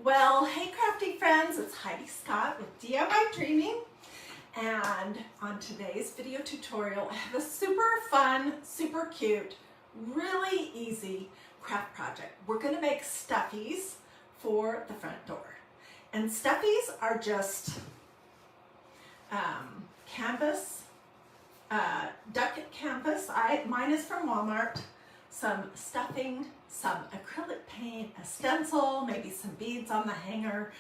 Well, hey crafty friends, it's Hiedi Scott with DiyDreaming, and on today's video tutorial I have a super fun, super cute, really easy craft project. We're going to make stuffies for the front door, and stuffies are just canvas, duck canvas. Mine is from Walmart. Some stuffing, some acrylic paint, a stencil, maybe some beads on the hanger.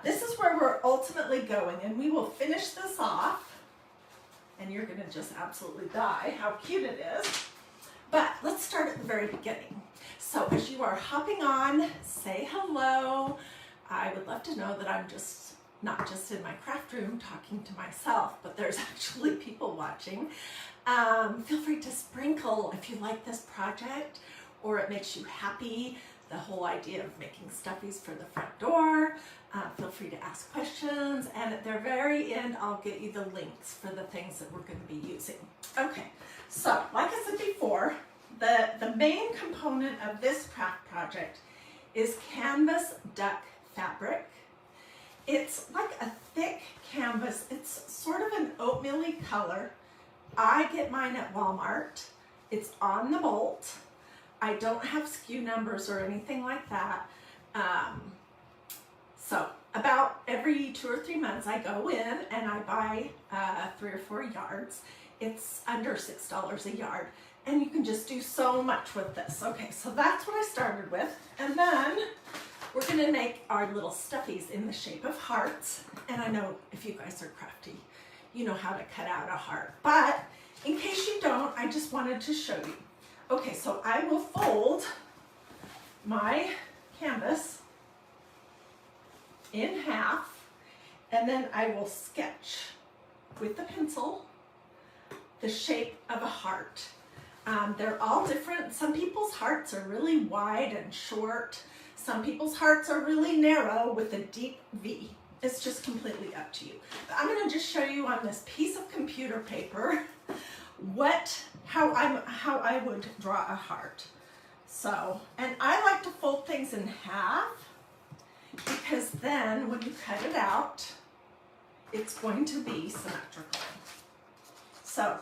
This is where we're ultimately going, and we will finish this off, and you're gonna just absolutely die how cute it is. But let's start at the very beginning. So as you are hopping on, say hello. I would love to know that I'm not just in my craft room talking to myself, but there's actually people watching. Feel free to sprinkle if you like this project or it makes you happy, the whole idea of making stuffies for the front door. Feel free to ask questions, and at the very end I'll get you the links for the things that we're going to be using. Okay, so like I said before, the main component of this craft project is canvas duck fabric. It's like a thick canvas. It's sort of an oatmeal-y color. I get mine at Walmart. It's on the bolt. I don't have SKU numbers or anything like that. So about every 2 or 3 months I go in and I buy 3 or 4 yards. It's under $6 a yard, and you can just do so much with this. Okay, so that's what I started with, and then we're gonna make our little stuffies in the shape of hearts. And I know if you guys are crafty, you know how to cut out a heart, but in case you don't, I just wanted to show you. Okay, so I will fold my canvas in half, and then I will sketch with the pencil the shape of a heart. They're all different. Some people's hearts are really wide and short. Some people's hearts are really narrow with a deep V. It's just completely up to you. But I'm going to just show you on this piece of computer paper how I would draw a heart. So, and I like to fold things in half because then when you cut it out, it's going to be symmetrical. So,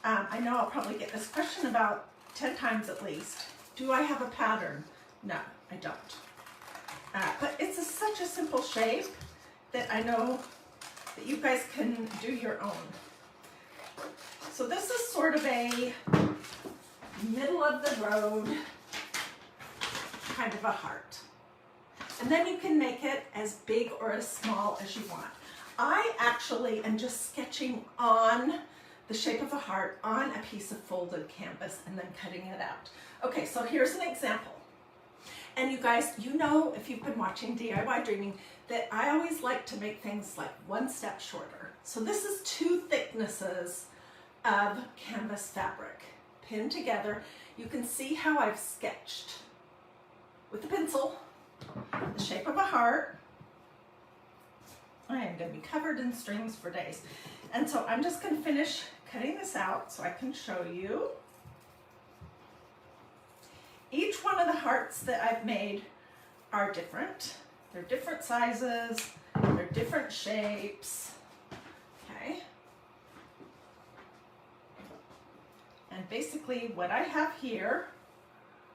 I know I'll probably get this question about 10 times at least. Do I have a pattern? No, I don't. But it's such a simple shape that I know that you guys can do your own. So this is sort of a middle of the road kind of a heart. And then you can make it as big or as small as you want. I actually am just sketching on the shape of a heart on a piece of folded canvas and then cutting it out. Okay, so here's an example. And you guys, you know, if you've been watching DiyDreaming, that I always like to make things like one step shorter. So this is 2 thicknesses of canvas fabric pinned together. You can see how I've sketched with the pencil the shape of a heart. I am going to be covered in strings for days. And so I'm just going to finish cutting this out so I can show you. Each one of the hearts that I've made are different. They're different sizes, they're different shapes, okay? And basically what I have here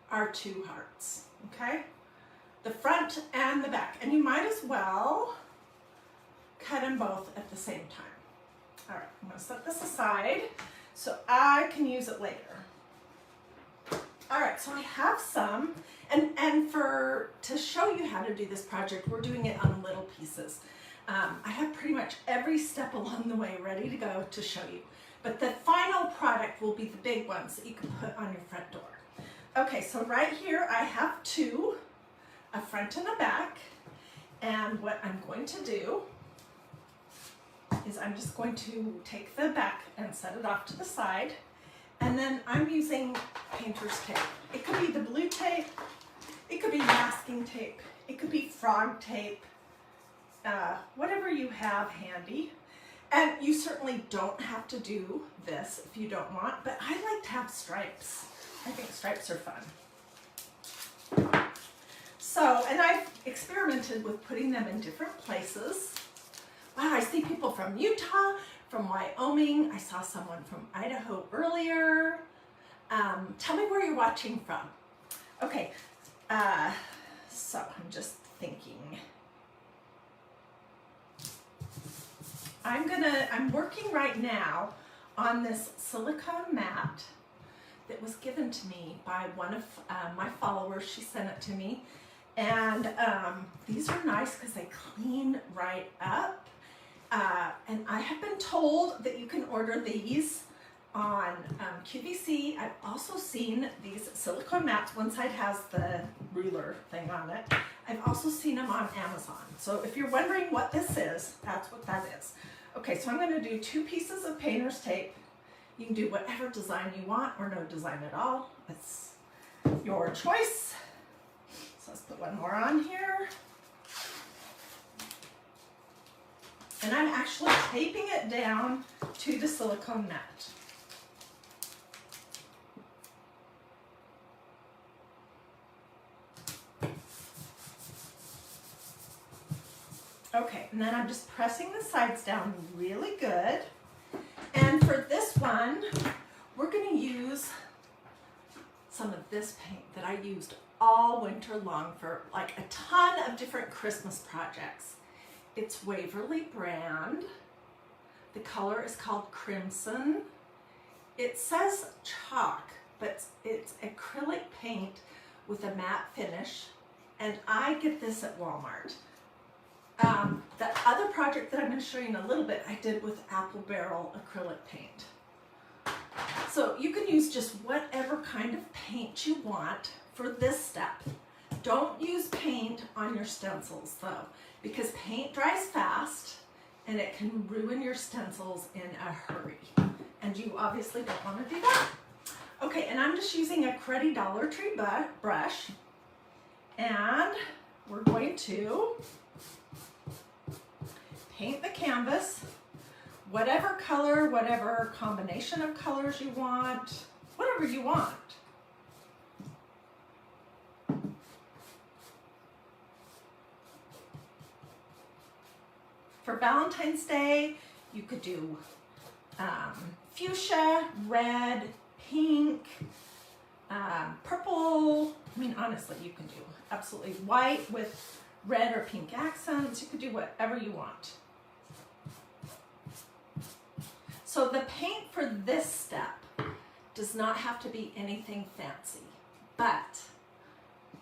are 2 hearts, okay? The front and the back, and you might as well cut them both at the same time. All right, I'm gonna set this aside so I can use it later. All right, so I have some, and to show you how to do this project, we're doing it on little pieces. I have pretty much every step along the way ready to go to show you, but the final product will be the big ones that you can put on your front door. Okay, so right here I have 2, a front and a back, and what I'm going to do is I'm just going to take the back and set it off to the side. And then I'm using painter's tape. It could be the blue tape, it could be masking tape, it could be frog tape, whatever you have handy. And you certainly don't have to do this if you don't want, but I like to have stripes. I think stripes are fun. So, and I've experimented with putting them in different places. Wow, I see people from Utah, from Wyoming. I saw someone from Idaho earlier. Tell me where you're watching from. Okay, so I'm just thinking. I'm working right now on this silicone mat that was given to me by one of my followers. She sent it to me. And these are nice because they clean right up. And I have been told that you can order these on QVC. I've also seen these silicone mats. One side has the ruler thing on it. I've also seen them on Amazon. So if you're wondering what this is, that's what that is. Okay, so I'm going to do 2 pieces of painter's tape. You can do whatever design you want or no design at all. It's your choice. So let's put one more on here. And I'm actually taping it down to the silicone mat. Okay, and then I'm just pressing the sides down really good. And for this one, we're going to use some of this paint that I used all winter long for like a ton of different Christmas projects. It's Waverly brand. The color is called Crimson. It says chalk, but it's acrylic paint with a matte finish. And I get this at Walmart. The other project that I'm going to show you in a little bit, I did with apple barrel acrylic paint. So you can use just whatever kind of paint you want for this step. Don't use paint on your stencils though, because paint dries fast and it can ruin your stencils in a hurry. And you obviously don't want to do that. Okay, and I'm just using a cruddy Dollar Tree brush. And we're going to paint the canvas, whatever color, whatever combination of colors you want, whatever you want. For Valentine's Day, you could do fuchsia, red, pink, purple. I mean, honestly, you can do absolutely white with red or pink accents. You could do whatever you want. So the paint for this step does not have to be anything fancy, but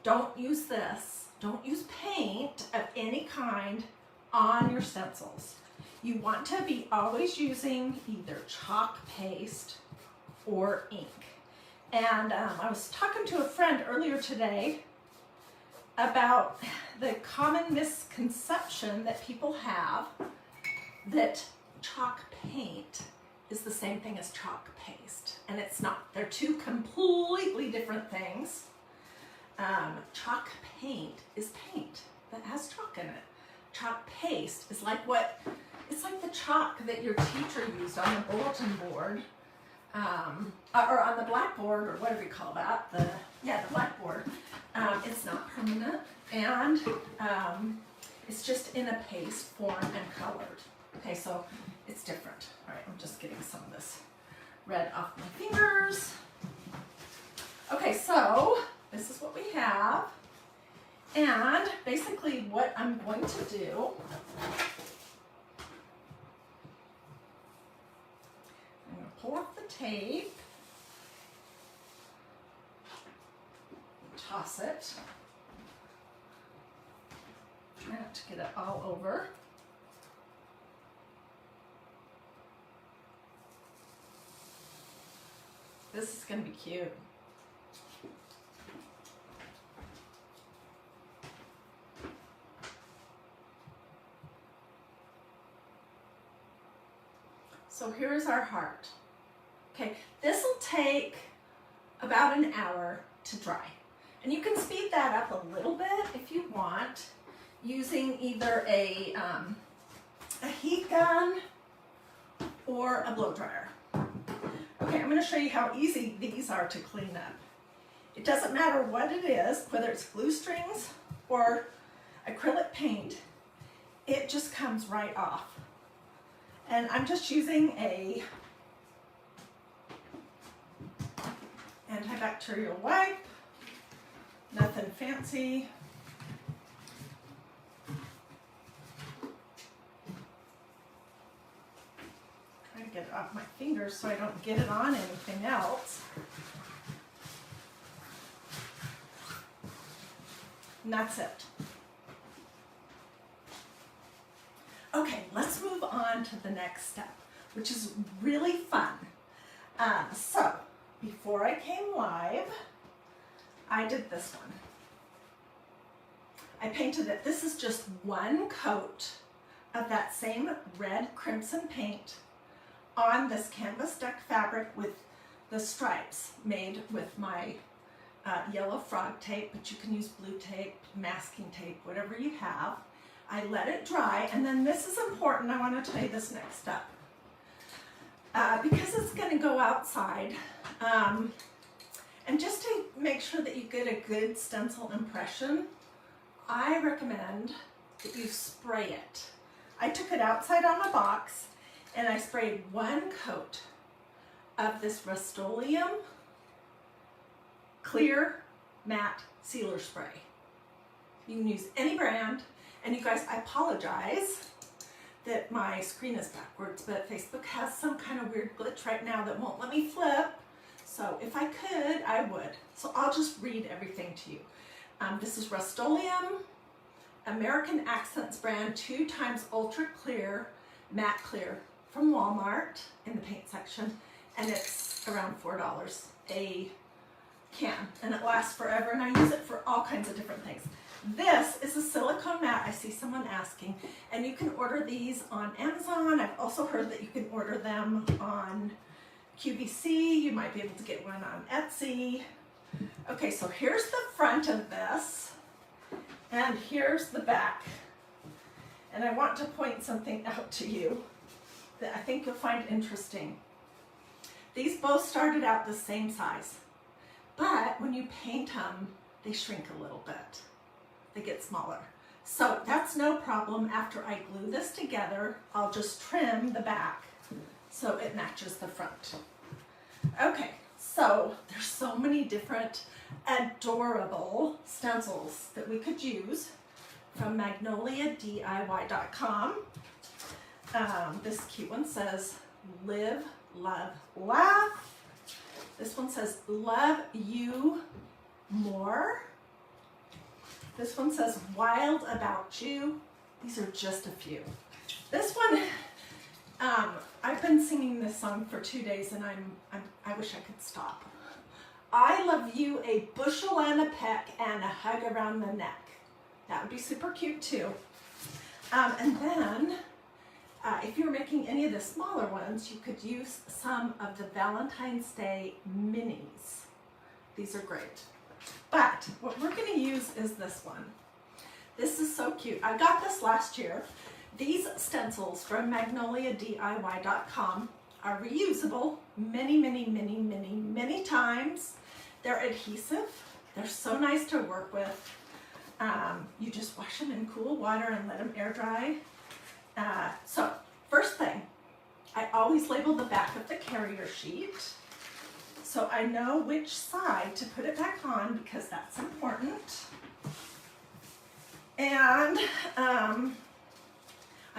don't use this. Don't use paint of any kind on your stencils. You want to be always using either chalk paste or ink. And I was talking to a friend earlier today about the common misconception that people have that chalk paint is the same thing as chalk paste, and it's not. They're 2 completely different things. Chalk paint is paint that has chalk in it. Chalk paste is like it's like the chalk that your teacher used on the bulletin board, or on the blackboard, or whatever you call that. The blackboard. It's not permanent, and it's just in a paste form and colored. Okay, so it's different. All right, I'm just getting some of this red off my fingers. Okay, so this is what we have. And basically what I'm going to do, I'm going to pull off the tape, toss it, try not to get it all over. This is going to be cute. So here's our heart. Okay, this will take about an hour to dry. And you can speed that up a little bit if you want, using either a heat gun or a blow dryer. Okay, I'm going to show you how easy these are to clean up. It doesn't matter what it is, whether it's glue strings or acrylic paint, it just comes right off. And I'm just using a antibacterial wipe, nothing fancy. Trying to get it off my fingers so I don't get it on anything else. And that's it. Okay, let's move on to the next step, which is really fun. So, before I came live, I did this one. I painted it. This is just one coat of that same red crimson paint on this canvas duck fabric with the stripes made with my yellow frog tape, but you can use blue tape, masking tape, whatever you have. I let it dry, and then this is important. I want to tell you this next step. Because it's going to go outside, and just to make sure that you get a good stencil impression, I recommend that you spray it. I took it outside on a box, and I sprayed one coat of this Rust-Oleum clear matte sealer spray. You can use any brand. And you guys, I apologize that my screen is backwards, but Facebook has some kind of weird glitch right now that won't let me flip. So if I could, I would. So I'll just read everything to you. This is Rust-Oleum American Accents brand 2x Ultra Clear Matte Clear from Walmart in the paint section. And it's around $4 a can. And it lasts forever, and I use it for all kinds of different things. This is a silicone matte. I see someone asking, and you can order these on Amazon. I've also heard that you can order them on QVC. You might be able to get one on Etsy. Okay, so here's the front of this, and here's the back. And I want to point something out to you that I think you'll find interesting. These both started out the same size, but when you paint them, they shrink a little bit. They get smaller. So that's no problem. After I glue this together, I'll just trim the back so it matches the front. Okay, so there's so many different adorable stencils that we could use from MagnoliaDIY.com. This cute one says, live, love, laugh. This one says, love you more. This one says, wild about you. These are just a few. This one, I've been singing this song for 2 days, and I wish I could stop. I love you, a bushel and a peck, and a hug around the neck. That would be super cute too. And then, if you're making any of the smaller ones, you could use some of the Valentine's Day minis. These are great. But what we're going to use is this one. This is so cute. I got this last year. These stencils from MagnoliaDIY.com are reusable many times. They're adhesive. They're so nice to work with. You just wash them in cool water and let them air dry. So first thing, I always label the back of the carrier sheet, so I know which side to put it back on, because that's important. And I'm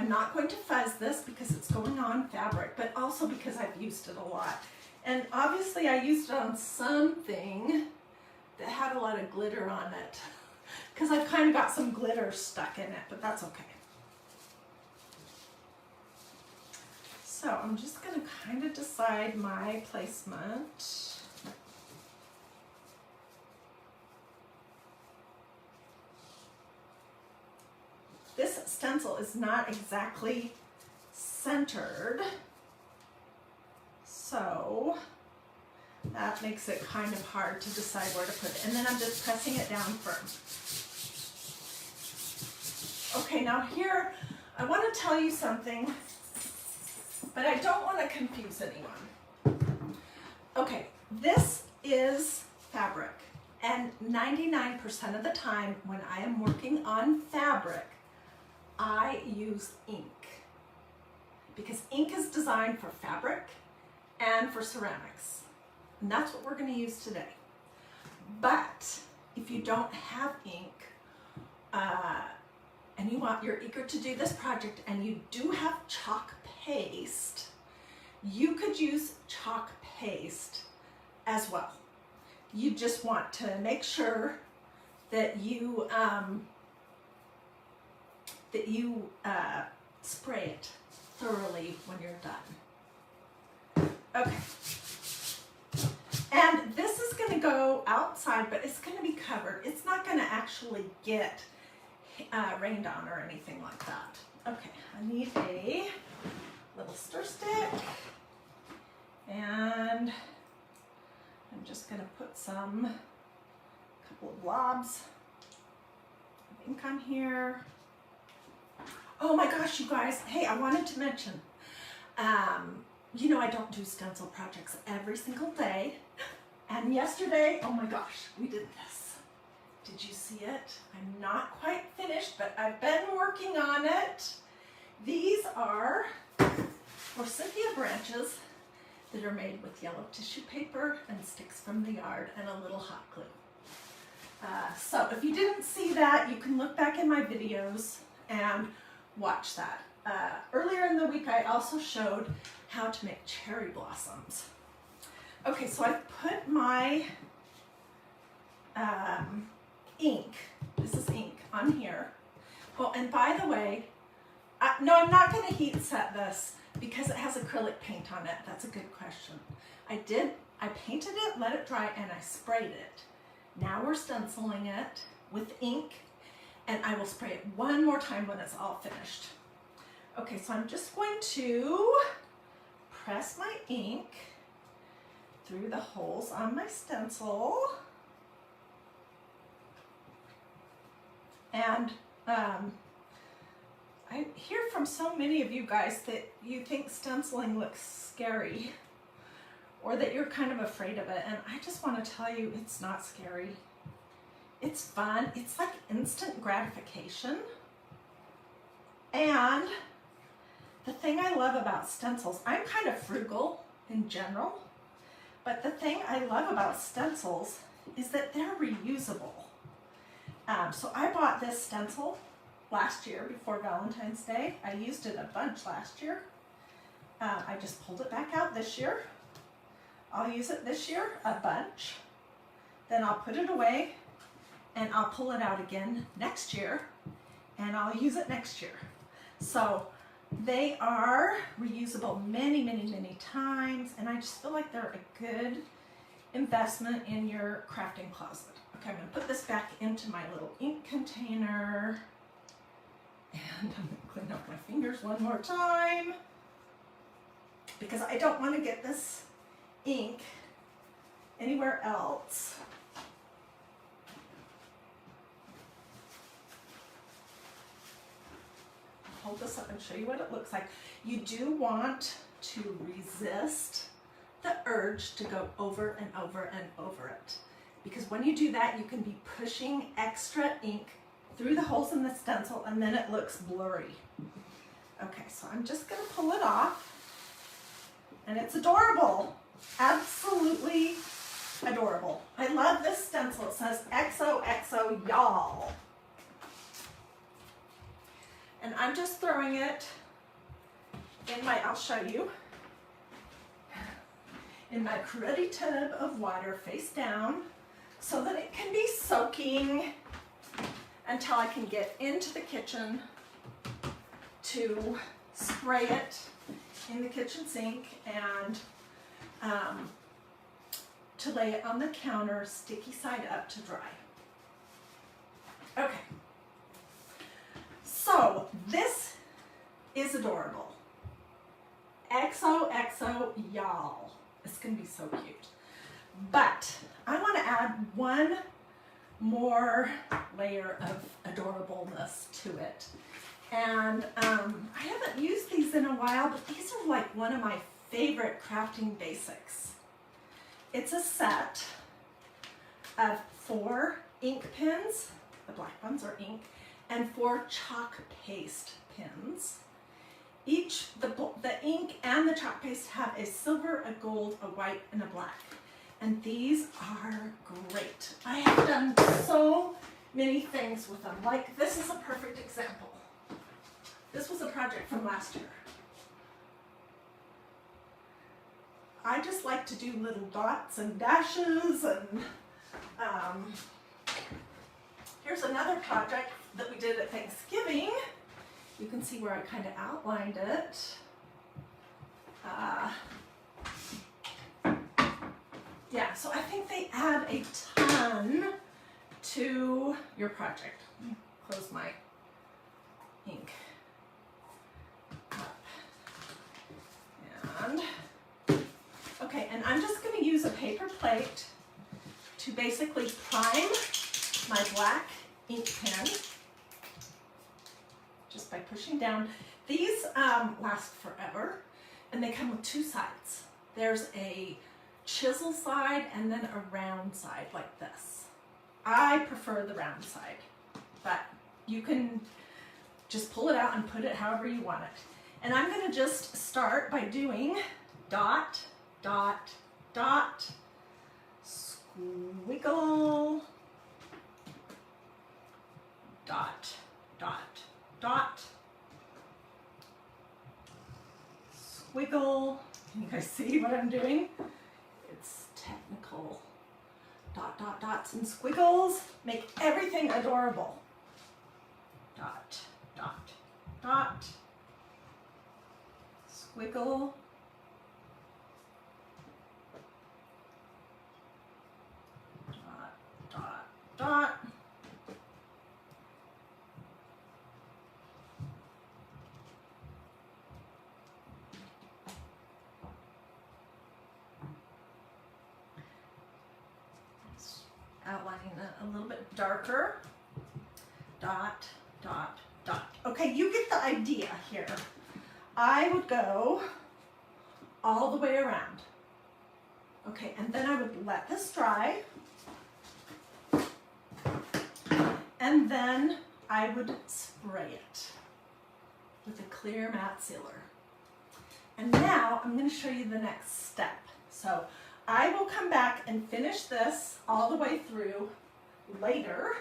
not going to fuzz this because it's going on fabric, but also because I've used it a lot. And obviously I used it on something that had a lot of glitter on it, because I've kind of got some glitter stuck in it, but that's okay. So I'm just going to kind of decide my placement. This stencil is not exactly centered, so that makes it kind of hard to decide where to put it. And then I'm just pressing it down firm. Okay, now here I want to tell you something, but I don't want to confuse anyone. Okay, this is fabric, And 99% of the time when I am working on fabric, I use ink. Because ink is designed for fabric and for ceramics. And that's what we're going to use today. But if you don't have ink, and you're eager to do this project and you do have chalk paste, you could use chalk paste as well. You just want to make sure that you spray it thoroughly when you're done. Okay. And this is going to go outside, but it's going to be covered. It's not going to actually get rained on or anything like that. Okay, I need a little stir stick, and I'm just going to put a couple of blobs of ink on here. Oh my gosh, you guys, hey, I wanted to mention, you know I don't do stencil projects every single day, and yesterday, oh my gosh, we did this. Did you see it? I'm not quite finished, but I've been working on it. These are forsythia branches that are made with yellow tissue paper and sticks from the yard and a little hot glue. So if you didn't see that, you can look back in my videos and watch that. Earlier in the week, I also showed how to make cherry blossoms. Okay, so I put my ink, this is ink, on here. Oh, and by the way, no, I'm not going to heat set this because it has acrylic paint on it. That's a good question. I painted it, let it dry, and I sprayed it. Now we're stenciling it with ink, and I will spray it one more time when it's all finished. Okay, so I'm just going to press my ink through the holes on my stencil. And I hear from so many of you guys that you think stenciling looks scary or that you're kind of afraid of it. And I just want to tell you, it's not scary. It's fun. It's like instant gratification. And the thing I love about stencils, I'm kind of frugal in general, but the thing I love about stencils is that they're reusable. So I bought this stencil last year before Valentine's Day. I used it a bunch last year. I just pulled it back out this year. I'll use it this year a bunch. Then I'll put it away and I'll pull it out again next year and I'll use it next year. So they are reusable many, many, many times, and I just feel like they're a good investment in your crafting closet. Okay, I'm going to put this back into my little ink container, and I'm going to clean up my fingers one more time because I don't want to get this ink anywhere else. I'll hold this up and show you what it looks like. You do want to resist the urge to go over and over and over it, because when you do that, you can be pushing extra ink through the holes in the stencil and then it looks blurry. Okay, so I'm just going to pull it off, and it's adorable. Absolutely adorable. I love this stencil. It says XOXO y'all. And I'm just throwing it in my, I'll show you, in my cruddy tub of water face down so that it can be soaking until I can get into the kitchen to spray it in the kitchen sink and to lay it on the counter sticky side up to dry. Okay. So this is adorable. XOXO y'all. It's gonna be so cute. But I want to add one more layer of adorableness to it. And I haven't used these in a while, but these are like one of my favorite crafting basics. It's a set of 4 ink pens, the black ones are ink, and 4 chalk paste pens. Each, the ink and the chalk paste have a silver, a gold, a white, and a black. And these are great. I have done so many things with them. Like, this is a perfect example. This was a project from last year. I just like to do little dots and dashes, and here's another project that we did at Thanksgiving. You can see where I kind of outlined it. Yeah, so I think they add a ton to your project. Let me close my ink up. And, okay, and I'm just going to use a paper plate to basically prime my black ink pen, just by pushing down. These last forever, and they come with 2 sides. There's a chisel side and then a round side like this. I prefer the round side, but you can just pull it out and put it however you want it. And I'm going to just start by doing dot, dot, dot, squiggle, dot, dot, dot, squiggle. Can you guys see what I'm doing? It's technical. Dot, dot, dots and squiggles make everything adorable. Dot, dot, dot, squiggle, dot, dot, dot. Outlining it a little bit darker. Dot, dot, dot. Okay, you get the idea here. I would go all the way around. Okay, and then I would let this dry. And then I would spray it with a clear matte sealer. And now I'm going to show you the next step. So I will come back and finish this all the way through later,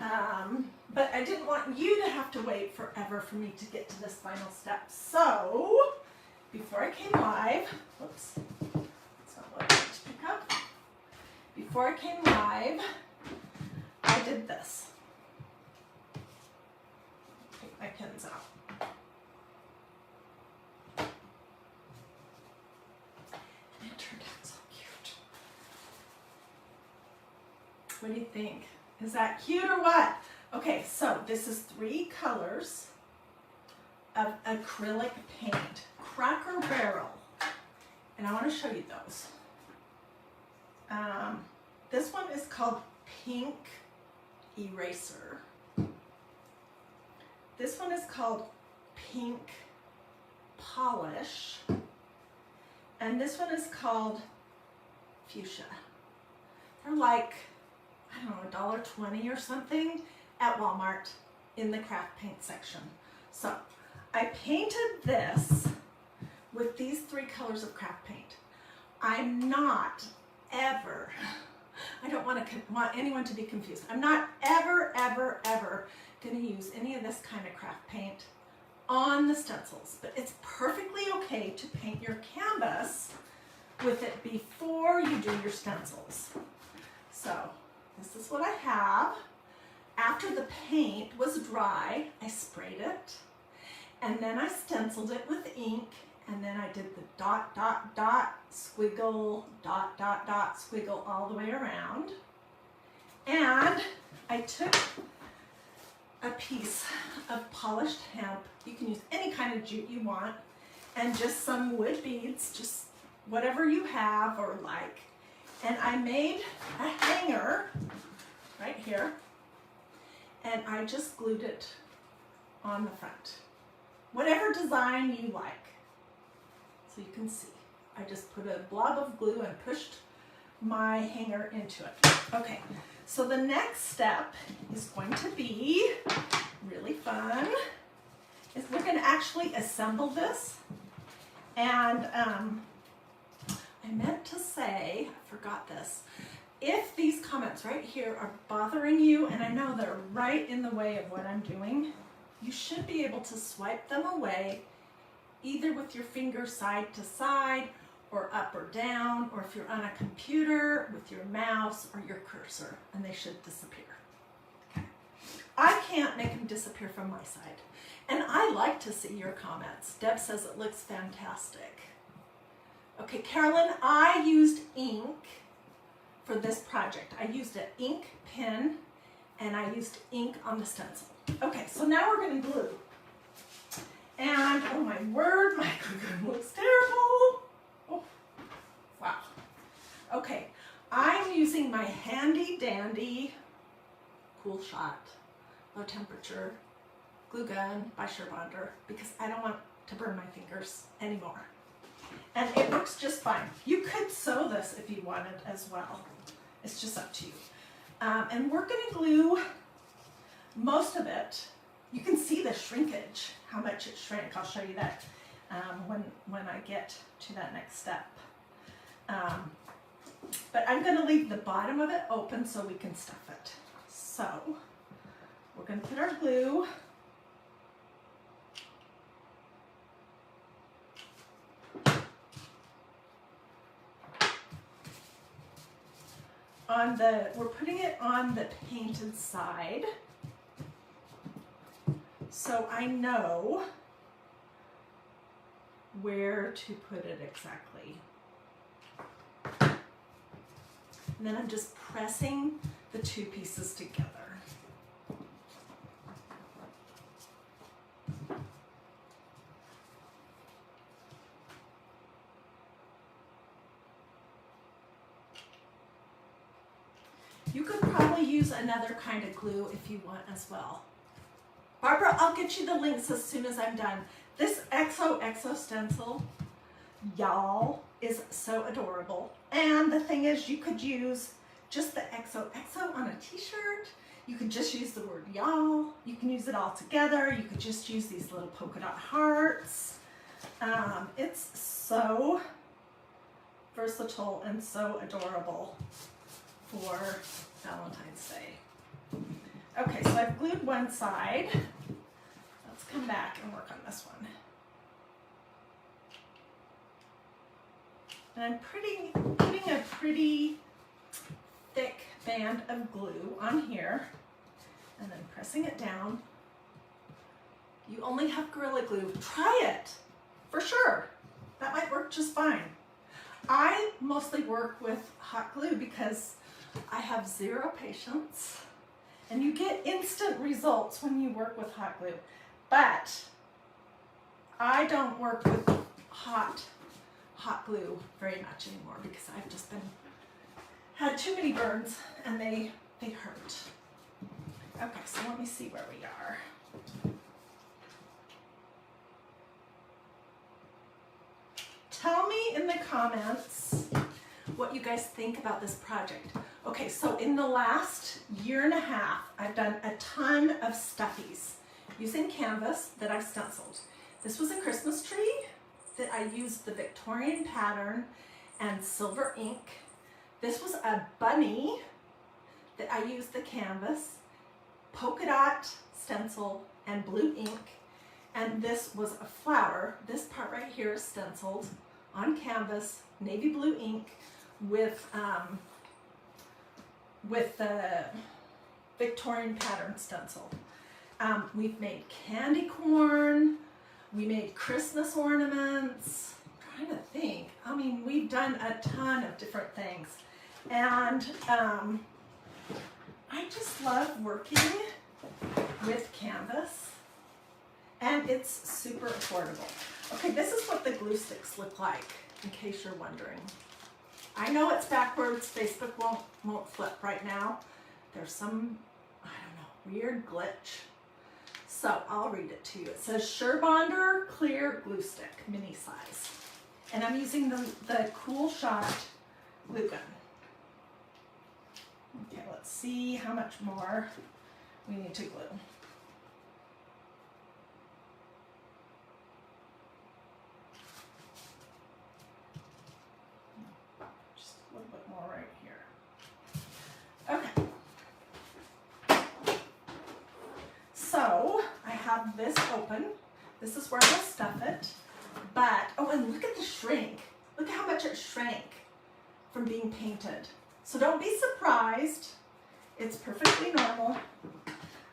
but I didn't want you to have to wait forever for me to get to this final step. So before I came live, whoops, that's not what I wanted to pick up. Before I came live, I did this. Take my pins out. What do you think? Is that cute or what? Okay, so this is 3 colors of acrylic paint, Cracker Barrel, and I want to show you those. This one is called Pink Eraser. This one is called Pink Polish, and this one is called Fuchsia. They're like, I don't know, $1.20 or something at Walmart in the craft paint section. So I painted this with these 3 colors of craft paint. I'm not ever, I don't want anyone to be confused. I'm not ever, ever, ever going to use any of this kind of craft paint on the stencils, but it's perfectly okay to paint your canvas with it before you do your stencils. So this is what I have. After the paint was dry, I sprayed it, and then I stenciled it with ink, and then I did the dot, dot, dot, squiggle, dot, dot, dot, squiggle all the way around. And I took a piece of polished hemp, you can use any kind of jute you want, and just some wood beads, just whatever you have or like. And I made a hanger right here, and I just glued it on the front. Whatever design you like. So you can see, I just put a blob of glue and pushed my hanger into it. Okay, so the next step is going to be really fun. Is we're going to actually assemble this. And I meant to say, I forgot this, if these comments right here are bothering you, and I know they're right in the way of what I'm doing, you should be able to swipe them away either with your finger side to side or up or down, or if you're on a computer with your mouse or your cursor, and they should disappear. Okay. I can't make them disappear from my side. And I like to see your comments. Deb says it looks fantastic. Okay, Carolyn, I used ink for this project. I used an ink pen and I used ink on the stencil. Okay, so now we're going to glue. And oh my word, my glue gun looks terrible. Oh, wow. Okay, I'm using my handy dandy Cool Shot, low temperature glue gun by Surebonder because I don't want to burn my fingers anymore. And it works just fine. You could sew this if you wanted as well. It's just up to you. And we're going to glue most of it. You can see the shrinkage, how much it shrank. I'll show you that when I get to that next step. But I'm going to leave the bottom of it open so we can stuff it. So we're going to put our glue on the, we're putting it on the painted side. So I know where to put it exactly. And then I'm just pressing the two pieces together. You could probably use another kind of glue if you want as well. Barbara, I'll get you the links as soon as I'm done. This XOXO stencil, y'all, is so adorable. And the thing is, you could use just the XOXO on a t-shirt. You could just use the word y'all. You can use it all together. You could just use these little polka dot hearts. It's so versatile and so adorable for Valentine's Day. Okay, so I've glued one side. Let's come back and work on this one. And I'm putting a pretty thick band of glue on here and then pressing it down. You only have Gorilla Glue. Try it, for sure. That might work just fine. I mostly work with hot glue because I have zero patience. And you get instant results when you work with hot glue. But I don't work with hot glue very much anymore because I've just had too many burns and they hurt. Okay, so let me see where we are. Tell me in the comments what you guys think about this project. Okay, so in the last year and a half, I've done a ton of stuffies using canvas that I've stenciled. This was a Christmas tree that I used the Victorian pattern and silver ink. This was a bunny that I used the canvas, polka dot stencil, and blue ink. And this was a flower. This part right here is stenciled on canvas, navy blue ink with the Victorian pattern stencil. We've made candy corn. We made Christmas ornaments. I'm trying to think. I mean, we've done a ton of different things. And I just love working with canvas. And it's super affordable. Okay, this is what the glue sticks look like, in case you're wondering. I know it's backwards. Facebook won't flip right now. There's some, I don't know, weird glitch. So I'll read it to you. It says Surebonder Clear Glue Stick, mini size. And I'm using the Cool Shot glue gun. Okay, let's see how much more we need to glue. Just a little bit more right here. Okay. So I have this open. This is where I'll stuff it. But, oh, and look at the shrink. Look how much it shrank from being painted. So don't be surprised. It's perfectly normal.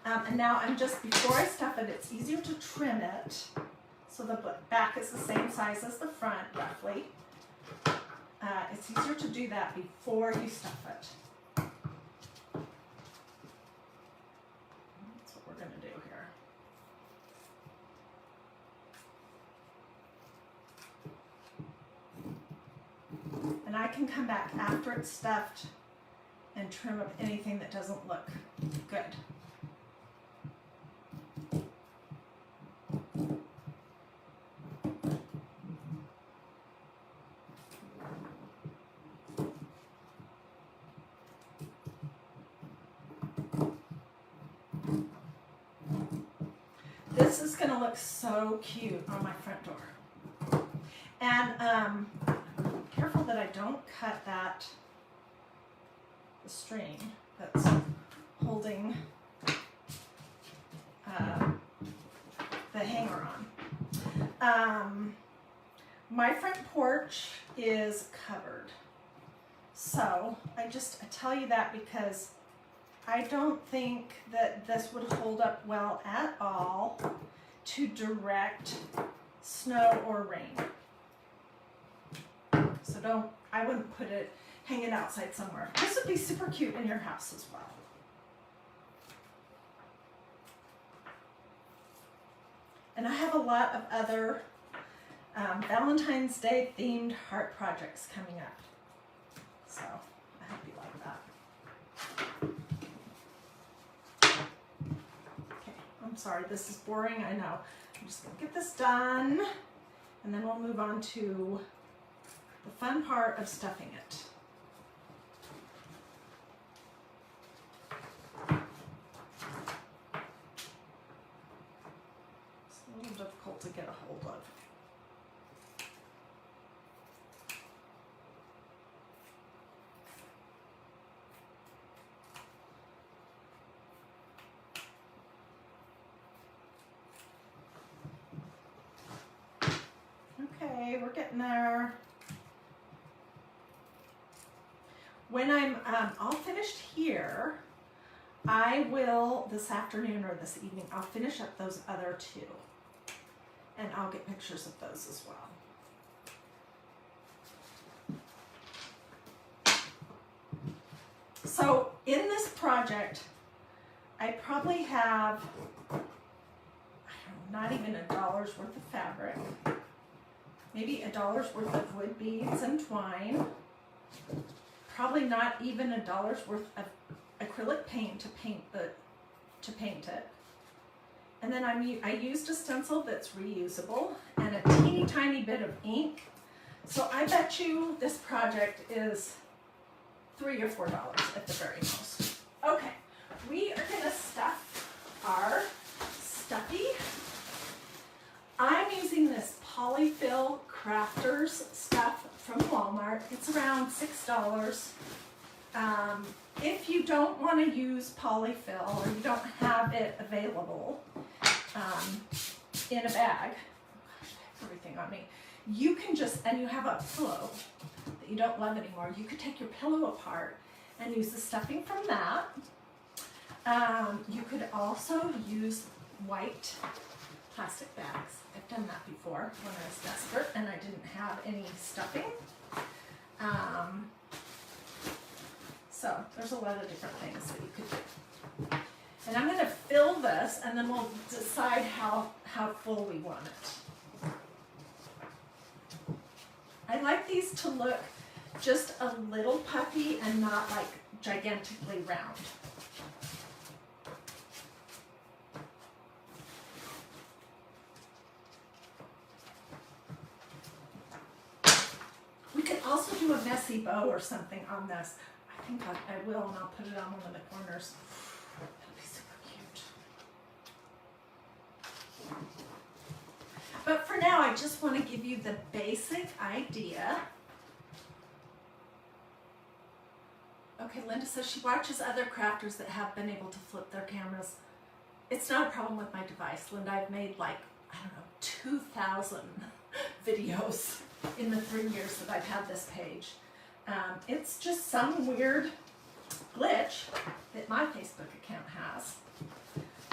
And now I'm just, before I stuff it, it's easier to trim it. So the back is the same size as the front, roughly. It's easier to do that before you stuff it. That's what we're going to do here. And I can come back after it's stuffed and trim up anything that doesn't look good. This is going to look so cute on my front door. And careful that I don't cut the string that's holding the hanger on. My front porch is covered. So I tell you that because I don't think that this would hold up well at all to direct snow or rain. So I wouldn't put it hanging outside somewhere. This would be super cute in your house as well. And I have a lot of other Valentine's Day themed heart projects coming up. So I hope you like that. Okay, I'm sorry, this is boring, I know. I'm just gonna get this done and then we'll move on to the fun part of stuffing it. It's a little difficult to get a hold of. Okay, we're getting there. When I'm all finished here, I will, this afternoon or this evening, I'll finish up those other two. And I'll get pictures of those as well. So in this project, I probably have, I don't know, not even $1 worth of fabric. Maybe $1 worth of wood beads and twine. Probably not even $1 worth of acrylic paint to paint it. And then I used a stencil that's reusable and a teeny tiny bit of ink. So I bet you this project is $3 or $4 at the very most. Okay, we are gonna stuff our stuffy. I'm using this Polyfill Crafters stuff from Walmart. It's around $6. If you don't want to use polyfill or you don't have it available in a bag, oh gosh, I have everything on me. You can just, and you have a pillow that you don't love anymore, you could take your pillow apart and use the stuffing from that. You could also use white plastic bags. I've done that before when I was desperate and I didn't have any stuffing. So there's a lot of different things that you could do. And I'm going to fill this and then we'll decide how full we want it. I like these to look just a little puffy and not like gigantically round. We could also do a messy bow or something on this. I I think I will, and I'll put it on one of the corners. That'll be super cute. But for now, I just want to give you the basic idea. Okay, Linda says she watches other crafters that have been able to flip their cameras. It's not a problem with my device, Linda. I've made like, I don't know, 2,000 videos in the 3 years that I've had this page. It's just some weird glitch that my Facebook account has.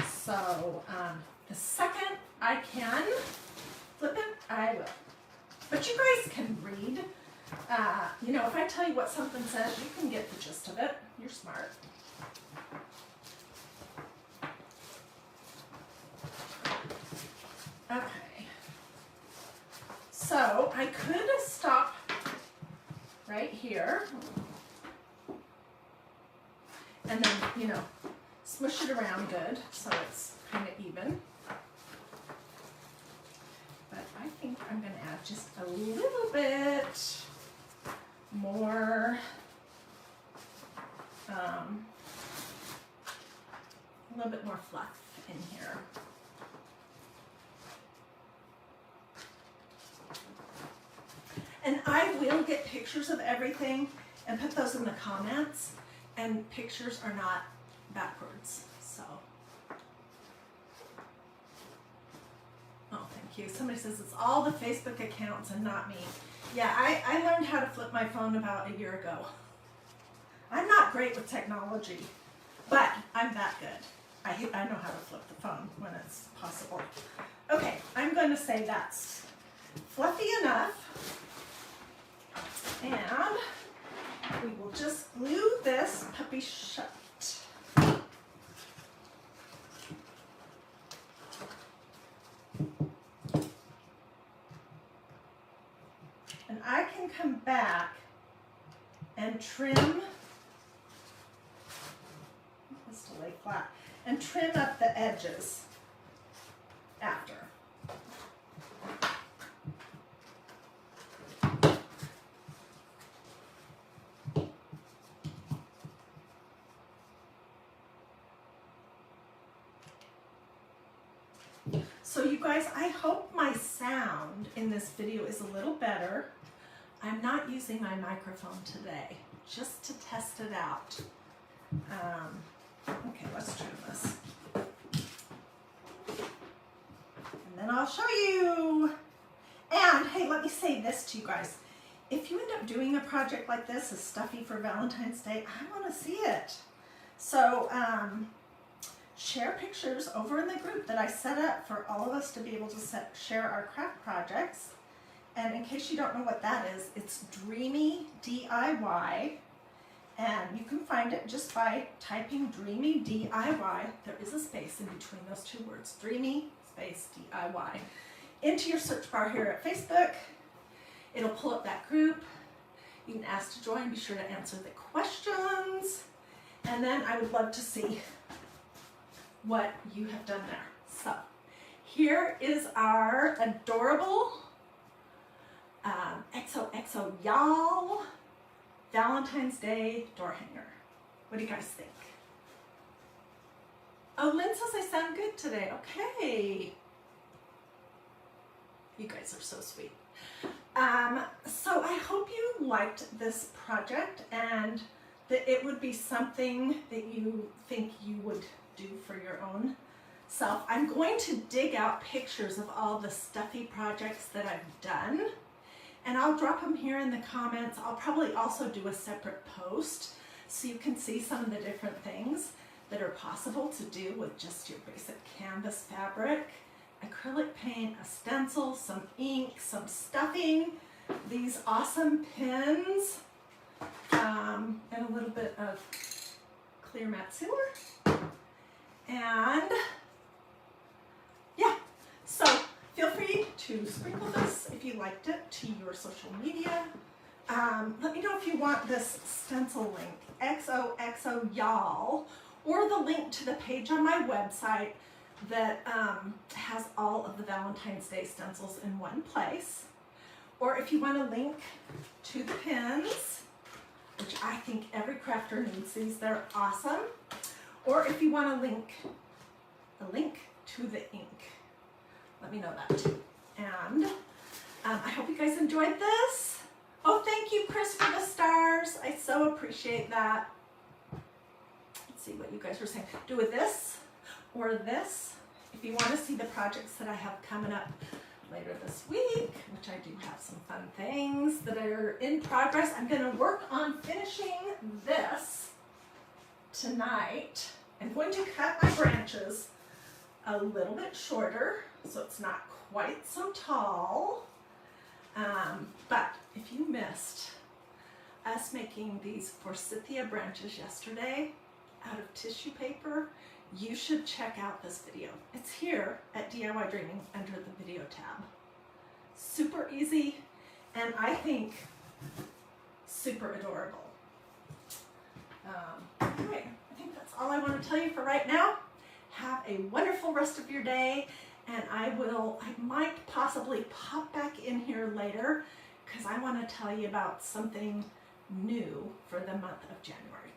So the second I can flip it, I will. But you guys can read. You know, if I tell you what something says, you can get the gist of it. You're smart. Okay. So I could stop right here. And then, you know, smush it around good so it's kind of even. But I think I'm going to add just a little bit more, a little bit more fluff in here. And I will get pictures of everything and put those in the comments. And pictures are not backwards, so. Oh, thank you. Somebody says it's all the Facebook accounts and not me. Yeah, I learned how to flip my phone about a year ago. I'm not great with technology, but I'm that good. I know how to flip the phone when it's possible. Okay, I'm going to say that's fluffy enough. And we will just glue this puppy shut. And I can come back and trim, let's lay flat, and trim up the edges after. So you guys, I hope my sound in this video is a little better. I'm not using my microphone today, just to test it out. Okay, let's trim this. And then I'll show you. And hey, let me say this to you guys. If you end up doing a project like this, a stuffy for Valentine's Day, I want to see it. So, share pictures over in the group that I set up for all of us to be able to share our craft projects. And in case you don't know what that is, it's Dreamy DIY. And you can find it just by typing Dreamy DIY. There is a space in between those two words, Dreamy space DIY. Into your search bar here at Facebook. It'll pull up that group. You can ask to join, be sure to answer the questions. And then I would love to see what you have done there. So here is our adorable XOXO y'all Valentine's Day door hanger. What do you guys think? Oh, Lynn says I sound good today. Okay. You guys are so sweet. So I hope you liked this project and that it would be something that you think you would do for your own self. I'm going to dig out pictures of all the stuffy projects that I've done, and I'll drop them here in the comments. I'll probably also do a separate post so you can see some of the different things that are possible to do with just your basic canvas fabric, acrylic paint, a stencil, some ink, some stuffing, these awesome pins, and a little bit of clear matte sealer. And yeah, so feel free to sprinkle this if you liked it to your social media. Let me know if you want this stencil link, XOXO y'all, or the link to the page on my website that has all of the Valentine's Day stencils in one place. Or if you want a link to the pins, which I think every crafter needs these. They're awesome. Or if you want a link to the ink, let me know that too. And I hope you guys enjoyed this. Oh, thank you, Chris, for the stars. I so appreciate that. Let's see what you guys were saying. Do with this or this. If you want to see the projects that I have coming up later this week, which I do have some fun things that are in progress. I'm going to work on finishing this tonight. I'm going to cut my branches a little bit shorter so it's not quite so tall. But if you missed us making these forsythia branches yesterday out of tissue paper, you should check out this video. It's here at DIYDreaming under the video tab. Super easy, and I think super adorable. Anyway, I think that's all I want to tell you for right now. Have a wonderful rest of your day, and I might possibly pop back in here later because I want to tell you about something new for the month of January.